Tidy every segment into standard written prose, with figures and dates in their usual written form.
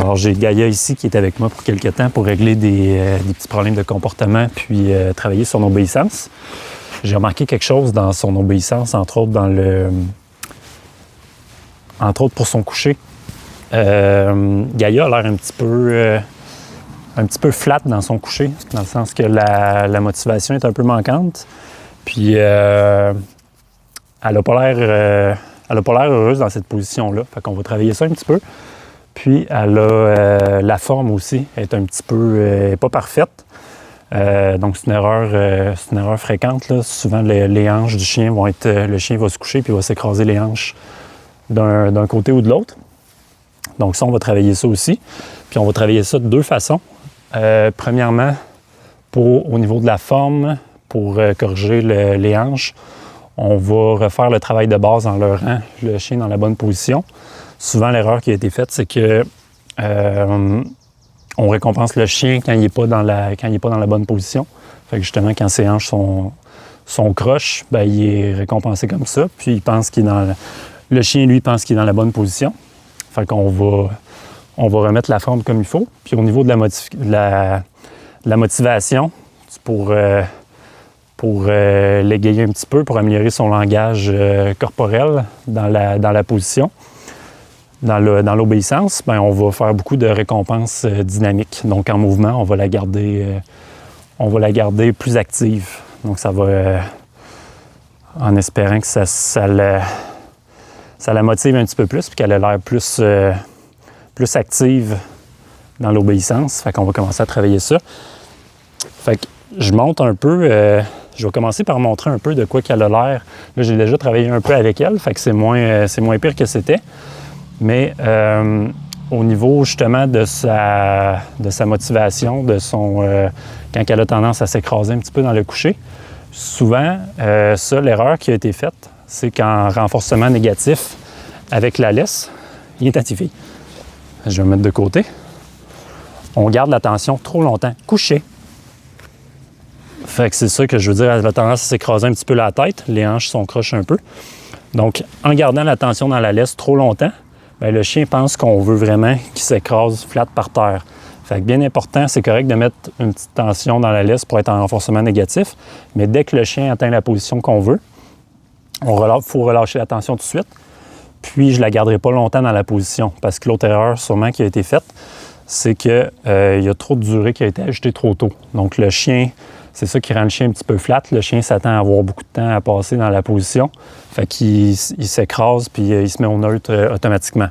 Alors, j'ai Gaïa ici qui est avec moi pour quelques temps pour régler des petits problèmes de comportement puis travailler son obéissance. J'ai remarqué quelque chose dans son obéissance, entre autres pour son coucher. Gaïa a l'air un petit peu flat dans son coucher, dans le sens que la motivation est un peu manquante. Puis elle n'a pas l'air heureuse dans cette position-là. Fait qu'on va travailler ça un petit peu. Puis elle a la forme aussi, elle est un petit peu pas parfaite. Donc c'est une erreur fréquente, là. Souvent les hanches du chien vont être. Le chien va se coucher puis il va s'écraser les hanches d'un côté ou de l'autre. Donc ça, on va travailler ça aussi. Puis on va travailler ça de deux façons. Premièrement, au niveau de la forme, pour corriger les hanches, on va refaire le travail de base en leurrant le chien dans la bonne position. Souvent, l'erreur qui a été faite, c'est que on récompense le chien quand il n'est pas dans la bonne position. Fait que justement, quand ses hanches sont croches, ben, il est récompensé comme ça. Puis il pense qu'il est dans le chien, lui, pense qu'il est dans la bonne position. Fait qu'on va remettre la forme comme il faut. Puis au niveau de la motivation, pour l'égayer un petit peu, pour améliorer son langage corporel dans la position, dans l'obéissance, ben, on va faire beaucoup de récompenses dynamiques. Donc en mouvement, on va la garder plus active. Donc ça va, en espérant que ça la motive un petit peu plus, puis qu'elle a l'air plus active dans l'obéissance. Fait qu'on va commencer à travailler ça. Fait que je monte un peu, je vais commencer par montrer un peu de quoi qu'elle a l'air. Là, j'ai déjà travaillé un peu avec elle, fait que c'est moins pire que c'était. Mais au niveau justement de sa motivation, quand elle a tendance à s'écraser un petit peu dans le coucher, souvent, l'erreur qui a été faite, c'est qu'en renforcement négatif avec la laisse, il est activé. Je vais me mettre de côté. On garde la tension trop longtemps. Couché. Fait que c'est ça que je veux dire, elle a tendance à s'écraser un petit peu la tête. Les hanches sont croches un peu. Donc, en gardant la tension dans la laisse trop longtemps, bien, le chien pense qu'on veut vraiment qu'il s'écrase flat par terre. Fait que bien important, c'est correct de mettre une petite tension dans la laisse pour être en renforcement négatif, mais dès que le chien atteint la position qu'on veut, il faut relâcher la tension tout de suite. Puis, je ne la garderai pas longtemps dans la position, parce que l'autre erreur sûrement qui a été faite, c'est qu'il y a trop de durée qui a été ajoutée trop tôt. Donc, le chien, c'est ça qui rend le chien un petit peu flat. Le chien s'attend à avoir beaucoup de temps à passer dans la position. Fait qu'il s'écrase, puis il se met au neutre automatiquement.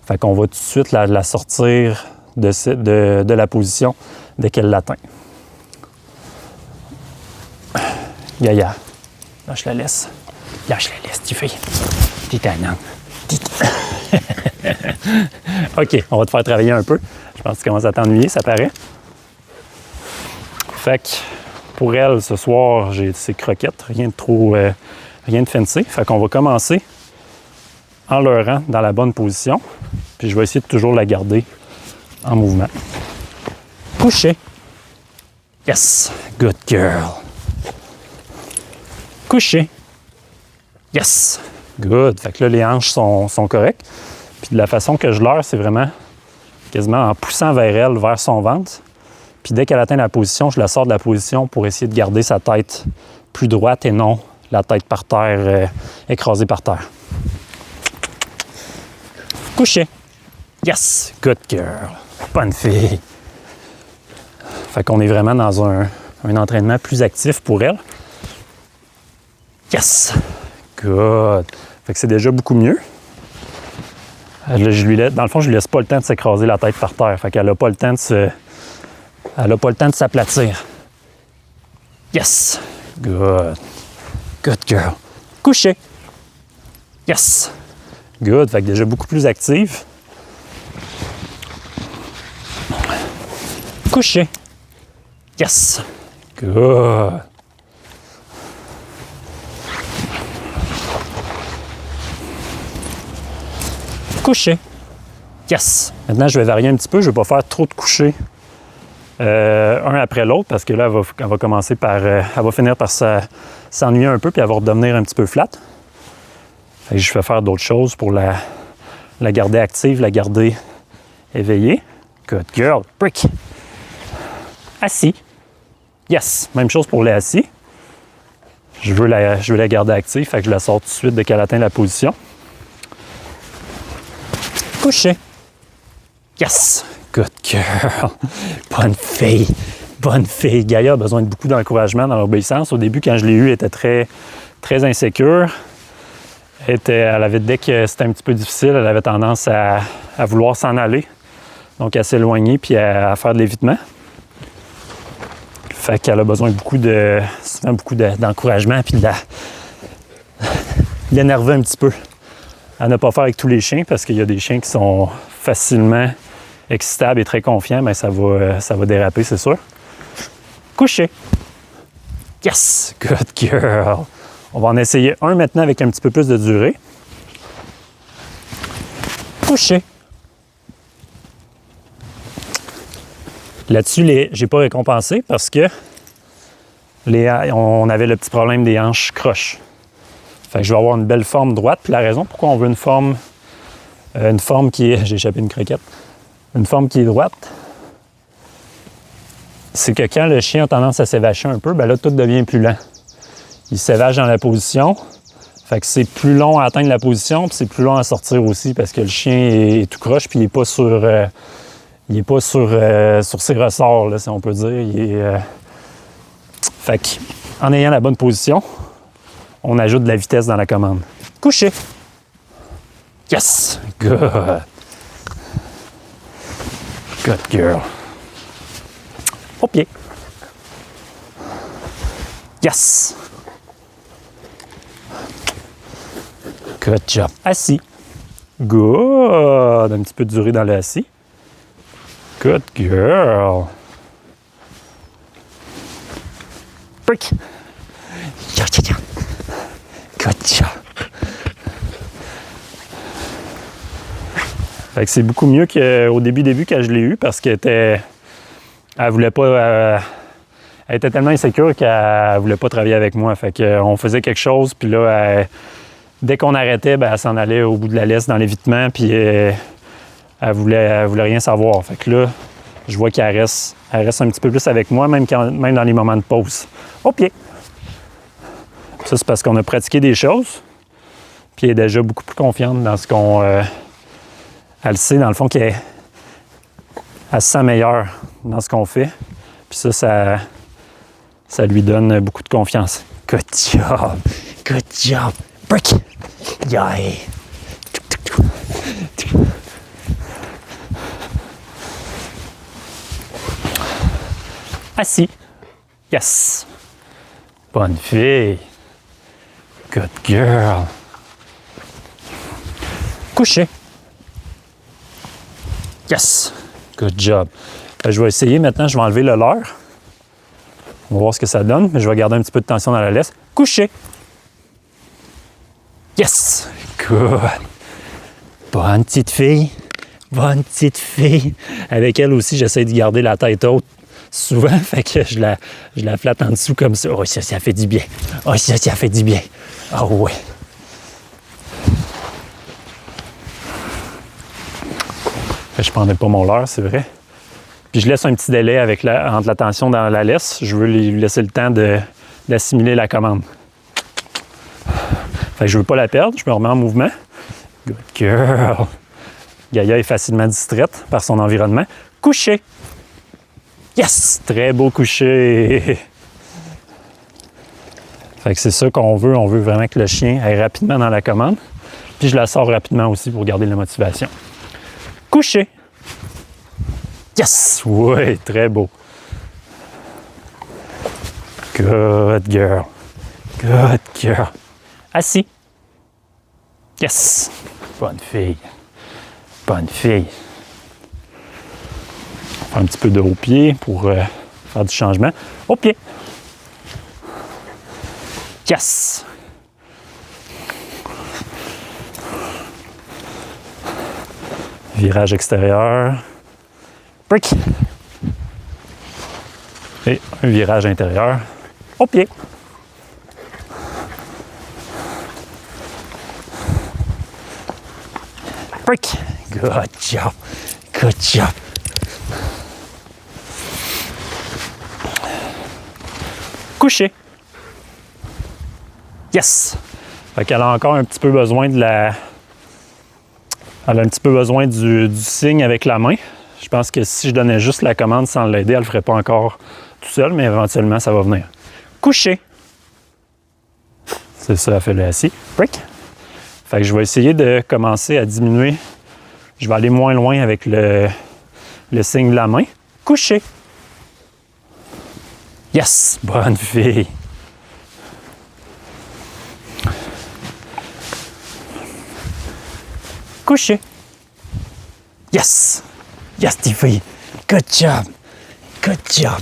Fait qu'on va tout de suite la sortir de la position dès qu'elle l'atteint. Gaïa, lâche la laisse. Lâche la laisse, tu fais. T'es tannante. OK, on va te faire travailler un peu. Je pense que tu commences à t'ennuyer, ça paraît. Fait que pour elle, ce soir, j'ai ses croquettes, rien de fancy. Fait qu'on va commencer en leurrant dans la bonne position. Puis je vais essayer de toujours la garder en mouvement. Couché. Yes, good girl. Couché. Yes, good. Fait que là, les hanches sont correctes. Puis de la façon que je leurre, c'est vraiment quasiment en poussant vers elle, vers son ventre. Puis dès qu'elle atteint la position, je la sors de la position pour essayer de garder sa tête plus droite et non la tête par terre, écrasée par terre. Couché. Yes, good girl. Bonne fille. Fait qu'on est vraiment dans un entraînement plus actif pour elle. Yes, good. Fait que c'est déjà beaucoup mieux. Là, dans le fond, je lui laisse pas le temps de s'écraser la tête par terre. Fait qu'elle n'a pas le temps de s'aplatir. Yes! Good. Good girl. Couché. Yes! Good. Fait que déjà beaucoup plus active. Couché. Yes! Good. Couché. Yes! Maintenant, je vais varier un petit peu. Je ne vais pas faire trop de couchés un après l'autre parce que là, elle va commencer par... elle va finir par s'ennuyer un peu puis elle va redevenir un petit peu flat. Fait que je vais faire d'autres choses pour la garder active, la garder éveillée. Good girl. Break. Assis. Yes. Même chose pour les assis. Je veux la garder active, fait que je la sors tout de suite dès qu'elle atteint la position. Couché. Yes. Good girl. Bonne fille. Bonne fille. Gaïa a besoin de beaucoup d'encouragement dans l'obéissance. Au début, quand je l'ai eue, elle était très insécure. Elle avait, dès que c'était un petit peu difficile, elle avait tendance à vouloir s'en aller. Donc, à s'éloigner puis à faire de l'évitement. Fait qu'elle a besoin souvent beaucoup d'encouragement puis de l'énerver un petit peu. À ne pas faire avec tous les chiens parce qu'il y a des chiens qui sont facilement excitables et très confiants, mais ça va déraper, c'est sûr. Couché. Yes! Good girl! On va en essayer un maintenant avec un petit peu plus de durée. Couché. Là-dessus, j'ai pas récompensé parce que on avait le petit problème des hanches croches. Fait que je vais avoir une belle forme droite. Puis la raison pourquoi on veut une forme qui est... J'ai échappé une croquette. Une forme qui est droite, c'est que quand le chien a tendance à s'évacher un peu, ben là, tout devient plus lent. Il s'évache dans la position. Fait que c'est plus long à atteindre la position, puis c'est plus long à sortir aussi parce que le chien est tout croche, puis il n'est pas sur ses ressorts, là, si on peut dire. Fait qu'en ayant la bonne position, on ajoute de la vitesse dans la commande. Couché. Yes! Good. Good girl. Au pied. Yes! Good job. Assis. Good. Un petit peu de durée dans le assis. Good girl. Break. Good job. Fait que c'est beaucoup mieux qu'au début quand je l'ai eu parce qu'elle voulait pas. Elle était tellement insécure qu'elle voulait pas travailler avec moi. Fait qu'on faisait quelque chose, puis là, dès qu'on arrêtait, ben, elle s'en allait au bout de la laisse dans l'évitement, puis elle voulait rien savoir. Fait que là, je vois qu'elle reste un petit peu plus avec moi, même dans les moments de pause. Au pied. Ça, c'est parce qu'on a pratiqué des choses, puis elle est déjà beaucoup plus confiante dans ce qu'on... elle sait, dans le fond, qu'elle se sent meilleure dans ce qu'on fait. Puis ça lui donne beaucoup de confiance. Good job! Good job! Break! Yay! Assis. Yes! Bonne fille! Good girl! Couché. Yes! Good job. Je vais essayer maintenant, je vais enlever le leurre. On va voir ce que ça donne, mais je vais garder un petit peu de tension dans la laisse. Couché! Yes! Good! Bonne petite fille! Bonne petite fille! Avec elle aussi, j'essaie de garder la tête haute souvent, fait que je la flatte en dessous comme ça. Oh, ça fait du bien! Oh, ça fait du bien! Oh, ouais! Je ne prendrai pas mon leurre, c'est vrai. Puis je laisse un petit délai entre la tension dans la laisse. Je veux lui laisser le temps d'assimiler la commande. Fait que je ne veux pas la perdre, je me remets en mouvement. Good girl! Gaïa est facilement distraite par son environnement. Couché! Yes! Très beau coucher! Fait que c'est ça qu'on veut. On veut vraiment que le chien aille rapidement dans la commande. Puis je la sors rapidement aussi pour garder la motivation. Couché! Yes! Oui, très beau. Good girl. Good girl. Assis. Yes! Bonne fille. Bonne fille. On fait un petit peu de haut pied pour faire du changement. Au pied. Yes! Virage extérieur. Break. Et un virage intérieur. Au pied. Break. Good job. Good job. Coucher. Yes! Fait qu'elle a encore un petit peu besoin de la... Elle a un petit peu besoin du signe avec la main. Je pense que si je donnais juste la commande sans l'aider, elle ne le ferait pas encore tout seul, mais éventuellement, ça va venir. Coucher. C'est ça, elle fait le assis. Break. Fait que je vais essayer de commencer à diminuer. Je vais aller moins loin avec le signe de la main. Coucher. Yes! Bonne fille. Coucher. Yes! Yes, tes filles. Good job. Good job.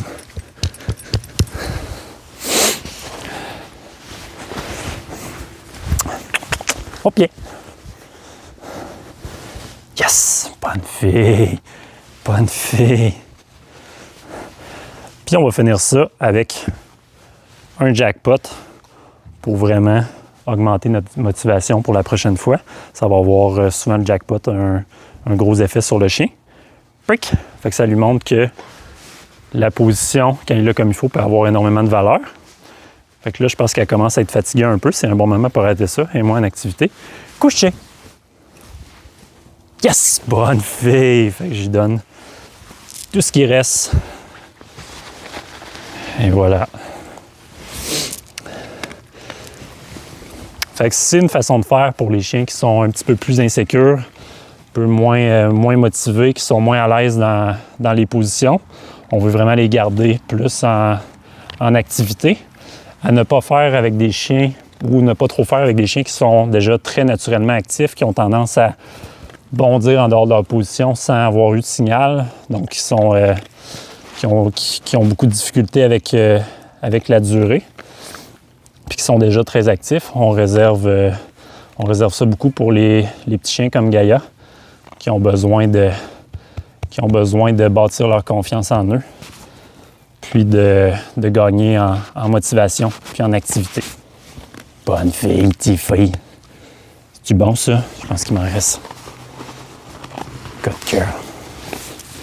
Au pied. Yes! Bonne fille. Bonne fille. Puis on va finir ça avec un jackpot pour vraiment augmenter notre motivation pour la prochaine fois. Ça va avoir souvent le jackpot un gros effet sur le chien. Break! Fait que ça lui montre que la position, quand il est là comme il faut, peut avoir énormément de valeur. Fait que là, je pense qu'elle commence à être fatiguée un peu. C'est un bon moment pour arrêter ça et moins en activité. Coucher! Yes! Bonne fille! Fait que j'y donne tout ce qui reste. Et voilà. Fait que c'est une façon de faire pour les chiens qui sont un petit peu plus insécures, un peu moins motivés, qui sont moins à l'aise dans les positions. On veut vraiment les garder plus en activité. À ne pas faire avec des chiens ou ne pas trop faire avec des chiens qui sont déjà très naturellement actifs, qui ont tendance à bondir en dehors de leur position sans avoir eu de signal. Donc, qui ont beaucoup de difficultés avec la durée. Puis qui sont déjà très actifs. On réserve ça beaucoup pour les petits chiens comme Gaïa qui ont besoin de bâtir leur confiance en eux, puis de gagner en motivation, puis en activité. Bonne fille, petite fille. C'est-tu bon ça? Je pense qu'il m'en reste. Good girl.